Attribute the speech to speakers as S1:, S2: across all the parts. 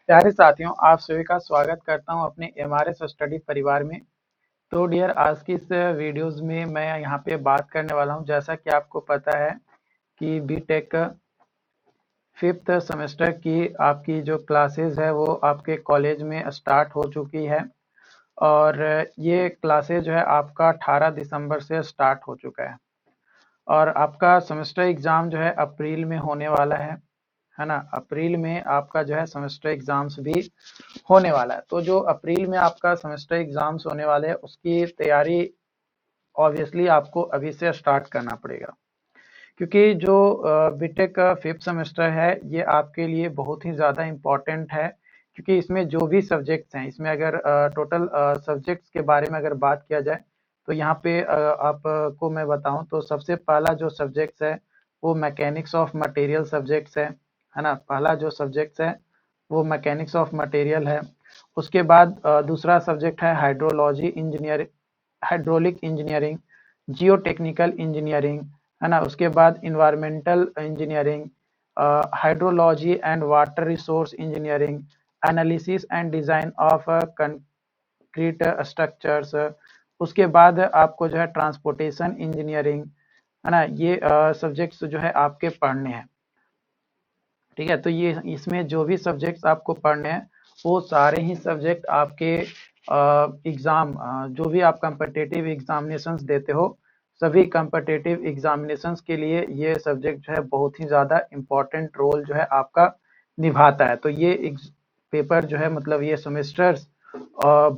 S1: प्यारे साथियों, आप सभी का स्वागत करता हूं अपने एमआरएस स्टडी परिवार में। तो डियर, आज की इस वीडियोस में मैं यहां पे बात करने वाला हूं। जैसा कि आपको पता है कि बीटेक फिफ्थ सेमेस्टर की आपकी जो क्लासेस है वो आपके कॉलेज में स्टार्ट हो चुकी है। और ये क्लासेस जो है आपका 18 दिसंबर से स्टार्ट हो चुका है। और आपका सेमेस्टर एग्ज़ाम जो है अप्रैल में होने वाला है ना। अप्रैल में आपका जो है सेमेस्टर एग्ज़ाम्स भी होने वाला है। तो जो अप्रैल में आपका सेमेस्टर एग्ज़ाम्स होने वाले हैं उसकी तैयारी ऑब्वियसली आपको अभी से स्टार्ट करना पड़ेगा, क्योंकि जो बीटेक का फिफ्थ सेमेस्टर है ये आपके लिए बहुत ही ज़्यादा इम्पोर्टेंट है। क्योंकि इसमें जो भी सब्जेक्ट्स हैं, इसमें अगर टोटल सब्जेक्ट्स के बारे में अगर बात किया जाए तो यहाँ पे आपको मैं बताऊं तो सबसे पहला जो सब्जेक्ट्स है वो मैकेनिक्स ऑफ मटेरियल सब्जेक्ट्स है ना। पहला जो सब्जेक्ट्स है वो मैकेनिक्स ऑफ मटेरियल है। उसके बाद दूसरा सब्जेक्ट है हाइड्रोलॉजी इंजीनियर, हाइड्रोलिक इंजीनियरिंग, जियो टेक्निकल इंजीनियरिंग, है ना। उसके बाद environmental engineering, hydrology and water resource engineering, analysis and design of concrete structures. उसके बाद आपको जो है ट्रांसपोर्टेशन इंजीनियरिंग, है ना। ये सब्जेक्ट्स जो है आपके पढ़ने हैं। ठीक है, तो ये इसमें जो भी सब्जेक्ट्स आपको पढ़ने हैं वो सारे ही सब्जेक्ट आपके एग्ज़ाम, जो भी आप कम्पिटिटिव एग्जामिनेशंस देते हो, सभी कम्पिटिटिव एग्जामिनेशंस के लिए ये सब्जेक्ट जो है बहुत ही ज़्यादा इम्पोर्टेंट रोल जो है आपका निभाता है। तो ये पेपर जो है, मतलब ये सेमेस्टर्स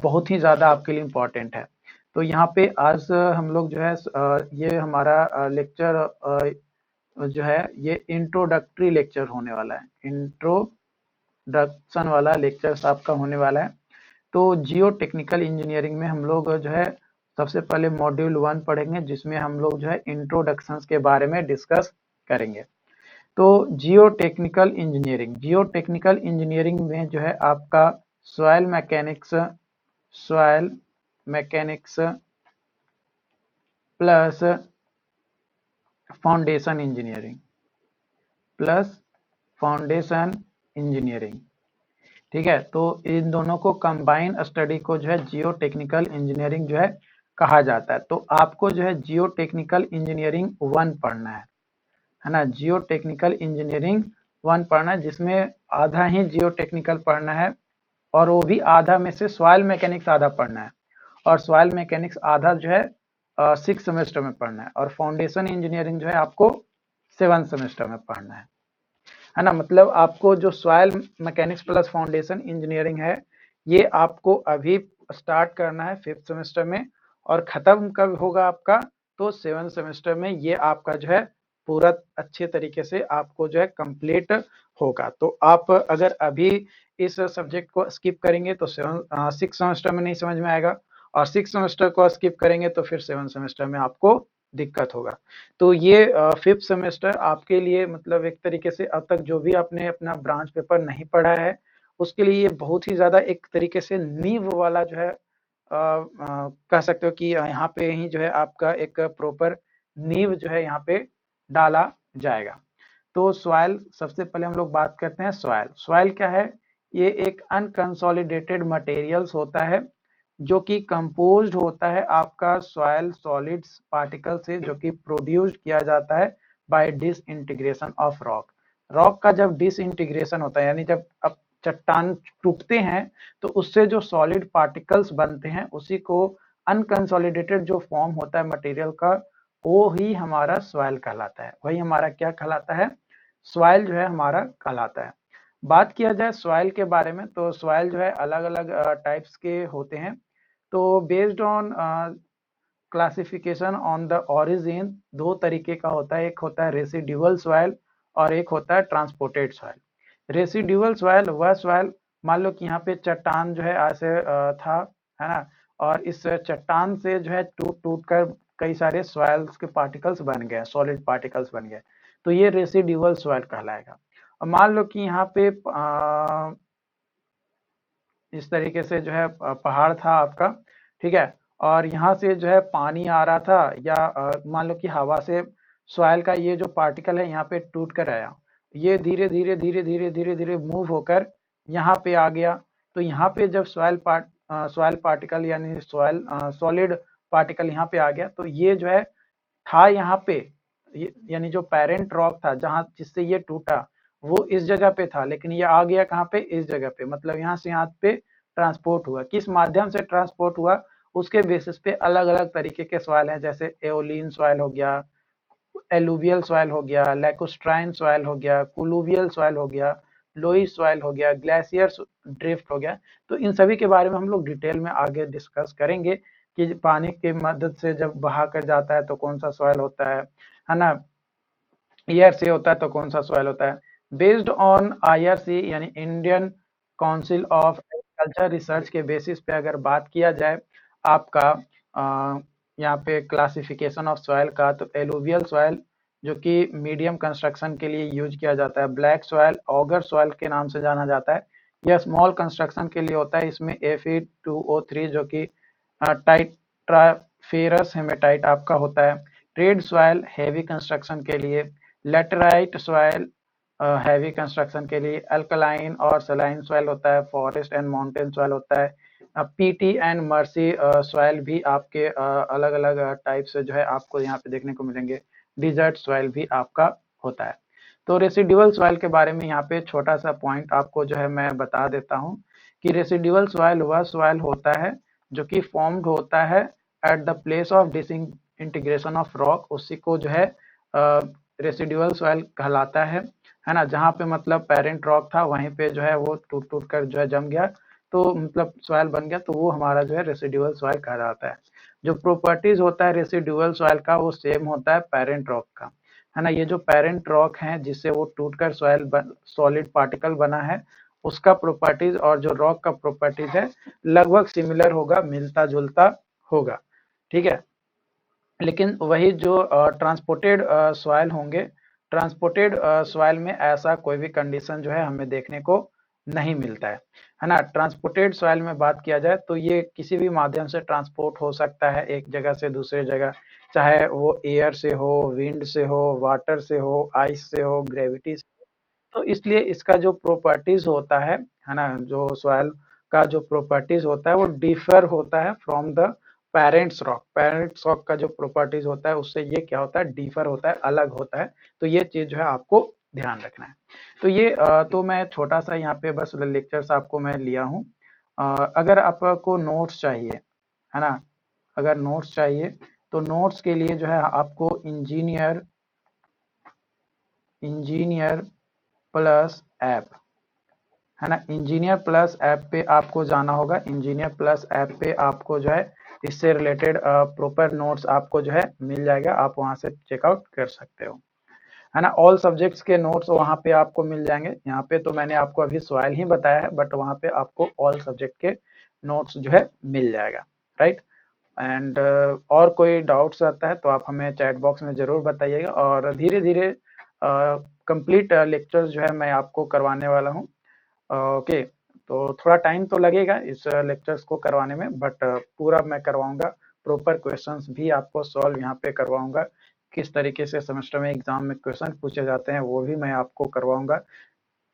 S1: बहुत ही ज़्यादा आपके लिए इम्पोर्टेंट है। तो यहाँ पे आज हम लोग जो है ये हमारा लेक्चर जो है ये इंट्रोडक्टरी लेक्चर होने वाला है। इंट्रोडक्शन वाला लेक्चर्स आपका होने वाला है। तो जियो टेक्निकल इंजीनियरिंग में हम लोग जो है सबसे पहले मॉड्यूल 1 पढ़ेंगे, जिसमें हम लोग जो है इंट्रोडक्शंस के बारे में डिस्कस करेंगे। तो जियो टेक्निकल इंजीनियरिंग में जो है आपका soil mechanics plus foundation engineering plus foundation engineering, ठीक है। तो इन दोनों को कंबाइन स्टडी को जो है जियो टेक्निकल इंजीनियरिंग जो है कहा जाता है। तो आपको जो है जियो टेक्निकल इंजीनियरिंग 1 पढ़ना है ना। जियो टेक्निकल इंजीनियरिंग 1 पढ़ना है, जिसमें आधा ही जियो टेक्निकल पढ़ना है और वो भी आधा में से सॉइल मैकेनिक्स आधा पढ़ना है। और सॉइल मैकेनिक्स आधा जो है 6 सेमेस्टर में पढ़ना है। और फाउंडेशन इंजीनियरिंग जो है आपको 7 सेमेस्टर में पढ़ना है ना। मतलब आपको जो soil mechanics plus foundation engineering है ये आपको अभी स्टार्ट करना है 5th सेमेस्टर में, और ख़त्म कब होगा आपका, तो 7th सेमेस्टर में ये आपका जो है पूरा अच्छे तरीके से आपको जो है कंप्लीट होगा। तो आप अगर अभी इस सब्जेक्ट को स्किप करेंगे तो 6 सेमेस्टर में नहीं समझ में आएगा, और 6 सेमेस्टर को स्किप करेंगे तो फिर 7 सेमेस्टर में आपको दिक्कत होगा। तो ये 5th सेमेस्टर आपके लिए, मतलब एक तरीके से अब तक जो भी आपने अपना ब्रांच पेपर नहीं पढ़ा है उसके लिए ये बहुत ही ज़्यादा एक तरीके से नींव वाला जो है कह सकते हो कि यहाँ पे ही जो है आपका एक प्रॉपर नींव जो है यहाँ पे डाला जाएगा। तो सॉइल, सबसे पहले हम लोग बात करते हैं सॉइल। सॉइल क्या है? ये एक अनकंसोलिडेटेड मटेरियल्स होता है जो कि कंपोज्ड होता है आपका सॉइल सॉलिड्स पार्टिकल से, जो कि प्रोड्यूस्ड किया जाता है by disintegration of rock. Rock का जब डिसइंटीग्रेशन होता है, यानी जब अब चट्टान टूटते हैं तो उससे जो सॉलिड पार्टिकल्स बनते हैं उसी को अनकंसोलिडेटेड जो फॉर्म होता है मटेरियल का, वो ही हमारा सॉइल कहलाता है। वही हमारा क्या कहलाता है? सॉइल जो है हमारा कहलाता है। बात किया जाए सॉइल के बारे में तो सॉइल जो है अलग अलग टाइप्स के होते हैं। तो based on classification on the origin दो तरीके का होता है। एक होता है रेसिड्यूअल सॉइल और एक होता है ट्रांसपोर्टेड सॉइल। रेसिड्यूअल सॉइल वह सॉइल, मान लो कि यहाँ पे चट्टान जो है ऐसे था, है ना, और इस चट्टान से जो है टूट टूट कर कई सारे सॉइल्स के पार्टिकल्स बन गए, सॉलिड पार्टिकल्स बन गए, तो ये रेसिड्यूअल सॉइल कहलाएगा। और मान लो कि यहाँ पे इस तरीके से जो है पहाड़ था आपका, ठीक है, और यहाँ से जो है पानी आ रहा था, या मान लो कि हवा से सॉइल का ये जो पार्टिकल है यहाँ पे टूट कर आया, ये धीरे धीरे धीरे धीरे धीरे धीरे मूव होकर यहाँ पे आ गया। तो यहाँ पे जब सॉइल पार्टिकल यानी सॉलिड पार्टिकल यहाँ पे आ गया, तो ये जो है था यहाँ पे, यानी जो पेरेंट रॉक था जहां जिससे ये टूटा वो इस जगह पे था, लेकिन ये आ गया कहाँ पे, इस जगह पे, मतलब यहाँ से यहाँ पे ट्रांसपोर्ट हुआ। किस माध्यम से ट्रांसपोर्ट हुआ, उसके बेसिस पे अलग अलग तरीके के सॉइल हैं, जैसे एओलिन सॉइल हो गया, एलुवियल सॉइल हो गया, लैकोस्ट्राइन सॉइल हो गया, कुलुवियल सॉइल हो गया, लोई सॉइल हो गया, ग्लेशियर ड्रिफ्ट हो गया। तो इन सभी के बारे में हम लोग डिटेल में आगे डिस्कस करेंगे कि पानी की मदद से जब बहा कर जाता है तो कौन सा सॉइल होता है ना, एयर से होता है तो कौन सा सॉइल होता है। बेस्ड ऑन आईआरसी यानी Indian council of agriculture research के बेसिस पे अगर बात किया जाए आपका यहाँ पे क्लासिफिकेशन ऑफ सॉइल का, तो एलुवियल सॉइल जो कि मीडियम कंस्ट्रक्शन के लिए यूज किया जाता है, ब्लैक सॉइल ऑगर सॉइल के नाम से जाना जाता है, यह स्मॉल कंस्ट्रक्शन के लिए होता है। इसमें Fe2O3 जो कि टाइट्राफेरस हेमेटाइट आपका होता है। रेड सॉइल हैवी कंस्ट्रक्शन के लिए, लेटराइट सॉइल हैवी कंस्ट्रक्शन के लिए, अल्कलाइन और सलाइन सॉइल होता है, फॉरेस्ट एंड माउंटेन सॉइल होता है। पीटी एंड मर्सी सॉइल भी आपके अलग अलग टाइप से जो है आपको यहाँ पे देखने को मिलेंगे। डिजर्ट सॉइल भी आपका होता है। तो रेसिडुअल सॉइल के बारे में यहाँ पे छोटा सा पॉइंट आपको जो है मैं बता देता हूँ कि रेसिडुअल सॉइल वह सॉइल होता है जो कि फॉर्म्ड होता है at the place of disintegration of rock, उसी को जो है रेसिडुअल सॉइल कहलाता है ना। जहाँ पे मतलब पेरेंट रॉक था वहीं पे जो है वो टूट टूट कर जो है जम गया, तो मतलब सॉइल बन गया, तो वो हमारा जो है रेसिडुअल सॉइल कहलाता है। जो प्रॉपर्टीज होता है रेसिडुअल सॉइल का वो सेम होता है पेरेंट रॉक का, है ना। ये जो पेरेंट रॉक है जिससे वो टूटकर सॉलिड पार्टिकल बना है, उसका प्रॉपर्टीज और जो रॉक का प्रॉपर्टीज है लगभग सिमिलर होगा, मिलता जुलता होगा, ठीक है। लेकिन वही जो ट्रांसपोर्टेड सॉइल होंगे, ट्रांसपोर्टेड सॉइल में ऐसा कोई भी कंडीशन जो है हमें देखने को नहीं मिलता है ना। ट्रांसपोर्टेड सॉइल में बात किया जाए तो ये किसी भी माध्यम से ट्रांसपोर्ट हो सकता है एक जगह से दूसरे जगह, चाहे वो एयर से हो, विंड से हो, वाटर से हो, आइस से हो, ग्रेविटी से। तो इसलिए इसका जो प्रॉपर्टीज होता है ना, जो सॉइल का जो प्रॉपर्टीज होता है वो डिफर होता है from the parents rock. Parents rock का जो प्रॉपर्टीज होता है उससे ये क्या होता है, डिफर होता है, अलग होता है। तो ये चीज जो है आपको ध्यान रखना है। तो ये तो मैं छोटा सा यहाँ पे बस लेक्चर्स आपको मैं लिया हूँ। अगर आपको नोट्स चाहिए, है ना, अगर नोट्स चाहिए तो नोट्स के लिए जो है आपको इंजीनियर प्लस ऐप, है ना, इंजीनियर प्लस ऐप पे आपको जाना होगा। इंजीनियर प्लस ऐप पे आपको जो है इससे रिलेटेड प्रॉपर नोट्स आपको जो है मिल जाएगा, आप वहां से चेकआउट कर सकते हो, है ना। ऑल सब्जेक्ट्स के नोट्स वहां पे आपको मिल जाएंगे। यहाँ पे तो मैंने आपको अभी सॉइल ही बताया है, बट वहां पे आपको ऑल सब्जेक्ट के नोट्स जो है मिल जाएगा, राइट। एंड और कोई डाउट्स आता है तो आप हमें चैट बॉक्स में ज़रूर बताइएगा, और धीरे धीरे कंप्लीट लेक्चर जो है मैं आपको करवाने वाला हूँ। ओके, तो थोड़ा टाइम तो लगेगा इस लेक्चर्स को करवाने में, बट पूरा मैं करवाऊंगा। प्रॉपर क्वेश्चंस भी आपको सॉल्व यहाँ पे करवाऊंगा, किस तरीके से सेमेस्टर में एग्जाम में क्वेश्चन पूछे जाते हैं वो भी मैं आपको करवाऊंगा।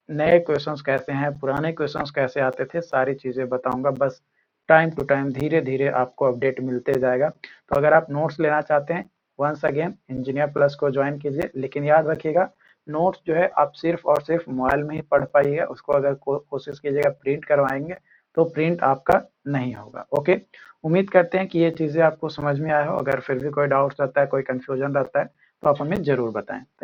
S1: नए क्वेश्चंस कैसे हैं, पुराने क्वेश्चंस कैसे आते थे, सारी चीज़ें बताऊंगा। बस टाइम टू टाइम धीरे धीरे आपको अपडेट मिलते जाएगा। तो अगर आप नोट्स लेना चाहते हैं, वंस अगेन इंजीनियर प्लस को ज्वाइन कीजिए, लेकिन याद रखिएगा नोट्स जो है आप सिर्फ और सिर्फ मोबाइल में ही पढ़ पाइएगा, उसको अगर कोशिश कीजिएगा प्रिंट करवाएंगे तो प्रिंट आपका नहीं होगा। ओके, उम्मीद करते हैं कि ये चीज़ें आपको समझ में आया हो। अगर फिर भी कोई डाउट रहता है, कोई कन्फ्यूजन रहता है तो आप हमें ज़रूर बताएं। थैंक